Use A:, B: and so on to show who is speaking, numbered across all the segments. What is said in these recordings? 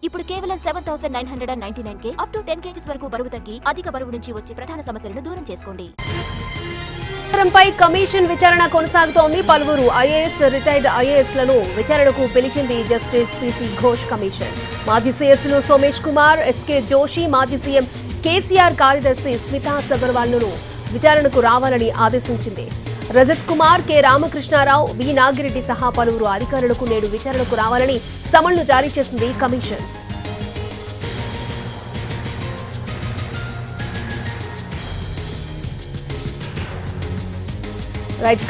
A: ఇప్పుడు కేవలం 7,999 up to 10 kgs వరకు బరువు తగ్గి అధిక బరువు నుంచి వచ్చే ప్రధాన సమస్యలను దూరం చేసుకోండి.
B: పై కమిషన్ విచారణ కొనసాగుతోంది. పలువురు ఐఏఎస్, రిటైర్డ్ ఐఏఎస్లను విచారణకు పిలిచింది జస్టిస్ పిసి ఘోష్ కమిషన్. మాజీ సీఎస్లు సోమేష్ కుమార్, ఎస్కే జోషి, మాజీ సీఎం కేసీఆర్ కార్యదర్శి స్మితా సబర్వాల్ను విచారణకు రావాలని ఆదేశించింది. రజత్ కుమార్, కె రామకృష్ణారావు, వి నాగిరెడ్డి సహా పలువురు అధికారులకు నేడు విచారణకు రావాలని సమన్లు జారీ చేసింది కమిషన్.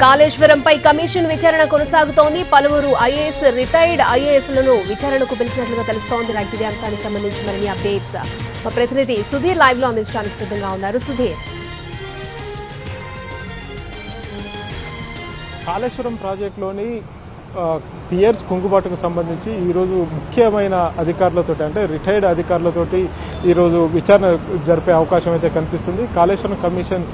B: కాళేశ్వరంపై కమిషన్ విచారణ కొనసాగుతోంది. పలువురు ఐఏఎస్, రిటైర్డ్ ఐఏఎస్లను విచారణకు పిలిచినట్లుగా తెలుస్తోంది. ఇదే అంశానికి సంబంధించి మరిన్ని అప్డేట్స్ మా ప్రతినిధి సుధీర్ లైవ్ లో అందించడానికి సిద్ధంగా ఉన్నారు. సుధీర్,
C: కాళేశ్వరం ప్రాజెక్టులోని పియర్స్ కుంగుబాటుకు సంబంధించి ఈరోజు ముఖ్యమైన అధికారులతోటి అంటే రిటైర్డ్ అధికారులతోటి ఈరోజు విచారణ జరిపే అవకాశం అయితే కనిపిస్తుంది. కాళేశ్వరం కమిషన్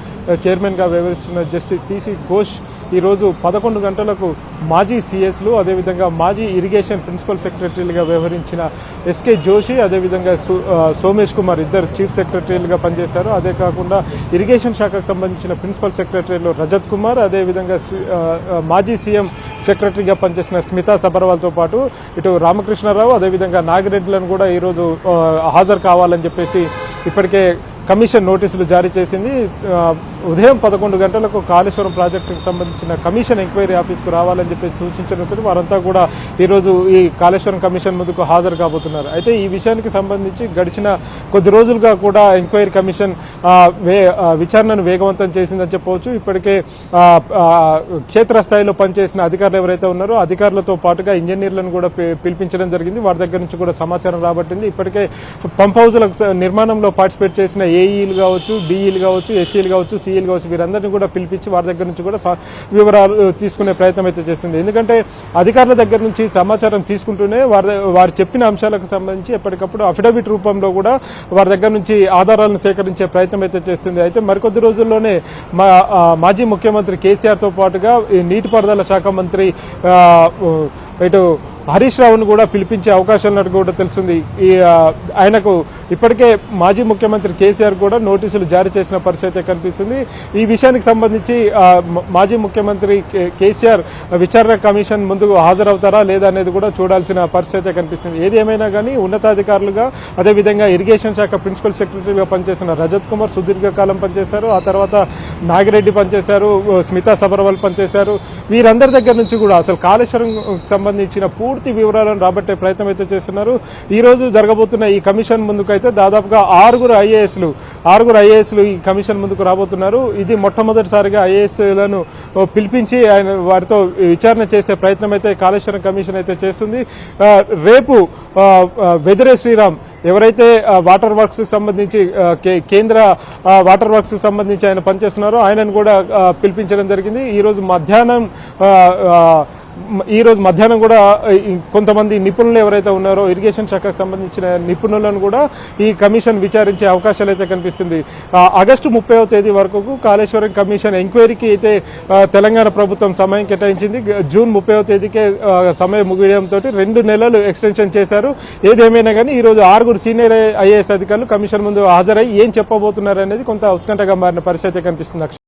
C: చైర్మన్గా వ్యవహరిస్తున్న జస్టిస్ పిసి ఘోష్ ఈరోజు 11 గంటలకు మాజీ సీఎస్లు, అదేవిధంగా మాజీ ఇరిగేషన్ ప్రిన్సిపల్ సెక్రటరీలుగా వ్యవహరించిన ఎస్కే జోషి, అదేవిధంగా సోమేష్ కుమార్ ఇద్దరు చీఫ్ సెక్రటరీలుగా పనిచేశారు. అదే కాకుండా ఇరిగేషన్ శాఖకు సంబంధించిన ప్రిన్సిపల్ సెక్రటరీలు రజత్ కుమార్, అదేవిధంగా మాజీ సీఎం సెక్రటరీగా పనిచేసిన స్మితా సబర్వాల్తో పాటు ఇటు రామకృష్ణారావు, అదేవిధంగా నాగిరెడ్డిలను కూడా ఈరోజు హాజరు కావాలని చెప్పేసి ఇప్పటికే కమిషన్ నోటీసులు జారీ చేసింది. ఉదయం 11 గంటలకు కాళేశ్వరం ప్రాజెక్టుకు సంబంధించిన కమిషన్ ఎంక్వైరీ ఆఫీస్కు రావాలని చెప్పేసి సూచించినప్పుడు వారంతా కూడా ఈరోజు ఈ కాళేశ్వరం కమిషన్ ముందుకు హాజరు కాబోతున్నారు. అయితే ఈ విషయానికి సంబంధించి గడిచిన కొద్ది రోజులుగా కూడా ఎంక్వైరీ కమిషన్ విచారణను వేగవంతం చేసిందని చెప్పవచ్చు. ఇప్పటికే క్షేత్రస్థాయిలో పనిచేసిన అధికారులు ఎవరైతే ఉన్నారో అధికారులతో పాటుగా ఇంజనీర్లను కూడా పిలిపించడం జరిగింది. వారి దగ్గర నుంచి కూడా సమాచారం రాబట్టింది. ఇప్పటికే పంప్ హౌజుల నిర్మాణంలో పార్టిసిపేట్ చేసిన ఏఈలు కావచ్చు, డిఈలు కావచ్చు, ఎస్సీలు కావచ్చు, సిఈలు కావచ్చు, వీరందరినీ కూడా పిలిపించి వారి దగ్గర నుంచి కూడా వివరాలు తీసుకునే ప్రయత్నం అయితే చేసింది. ఎందుకంటే అధికారుల దగ్గర నుంచి సమాచారం తీసుకుంటూనే వారు చెప్పిన అంశాలకు సంబంధించి ఎప్పటికప్పుడు అఫిడవిట్ రూపంలో కూడా వారి దగ్గర నుంచి ఆధారాలను సేకరించే ప్రయత్నం అయితే చేస్తుంది. అయితే మరికొద్ది రోజుల్లోనే మాజీ ముఖ్యమంత్రి కేసీఆర్తో పాటుగా నీటిపారుదల శాఖ మంత్రి ఇటు హరీష్ రావును కూడా పిలిపించే అవకాశాలు ఉన్నట్టు కూడా తెలుస్తుంది. ఆయనకు ఇప్పటికే మాజీ ముఖ్యమంత్రి కేసీఆర్ కూడా నోటీసులు జారీ చేసిన పరిస్థితి కనిపిస్తుంది. ఈ విషయానికి సంబంధించి మాజీ ముఖ్యమంత్రి కేసీఆర్ విచారణ కమిషన్ ముందుకు హాజరవుతారా లేదా అనేది కూడా చూడాల్సిన పరిస్థితి కనిపిస్తుంది. ఏది ఏమైనా కానీ ఉన్నతాధికారులుగా, అదేవిధంగా ఇరిగేషన్ శాఖ ప్రిన్సిపల్ సెక్రటరీగా పనిచేసిన రజత్ కుమార్ సుదీర్ఘకాలం పనిచేశారు. ఆ తర్వాత నాగిరెడ్డి పనిచేశారు, స్మితా సబర్వాల్ పనిచేశారు. వీరందరి దగ్గర నుంచి కూడా అసలు కాళేశ్వరం సంబంధించిన పూర్తి వివరాలను రాబట్టే ప్రయత్నం అయితే చేస్తున్నారు. ఈ రోజు జరగబోతున్న ఈ కమిషన్ ముందుకైతే దాదాపుగా 6 ఐఏఎస్లు ఈ కమిషన్ ముందుకు రాబోతున్నారు. ఇది మొట్టమొదటిసారిగా ఐఏఎస్లను పిలిపించి వారితో విచారణ చేసే ప్రయత్నం అయితే కాళేశ్వరం కమిషన్ అయితే చేస్తుంది. రేపు వెదిరే శ్రీరామ్ ఎవరైతే వాటర్ వర్క్స్ సంబంధించి కేంద్ర వాటర్ వర్క్స్ సంబంధించి ఆయన పనిచేస్తున్నారో ఆయనను కూడా పిలిపించడం జరిగింది. ఈ రోజు మధ్యాహ్నం కూడా కొంతమంది నిపుణులు ఎవరైతే ఉన్నారో ఇరిగేషన్ శాఖకు సంబంధించిన నిపుణులను కూడా ఈ కమిషన్ విచారించే అవకాశాలు అయితే కనిపిస్తుంది. ఆగస్టు 30వ తేదీ వరకు కాళేశ్వరం కమిషన్ ఎంక్వైరీకి అయితే తెలంగాణ ప్రభుత్వం సమయం కేటాయించింది. జూన్ 30వ తేదీకే సమయం ముగియడంతో 2 నెలలు ఎక్స్టెన్షన్ చేశారు. ఏదేమైనా కానీ ఈ రోజు 6 సీనియర్ ఐఏఎస్ అధికారులు కమిషన్ ముందు హాజరై ఏం చెప్పబోతున్నారు అనేది కొంత ఉత్కంఠగా మారిన పరిస్థితి కనిపిస్తుంది.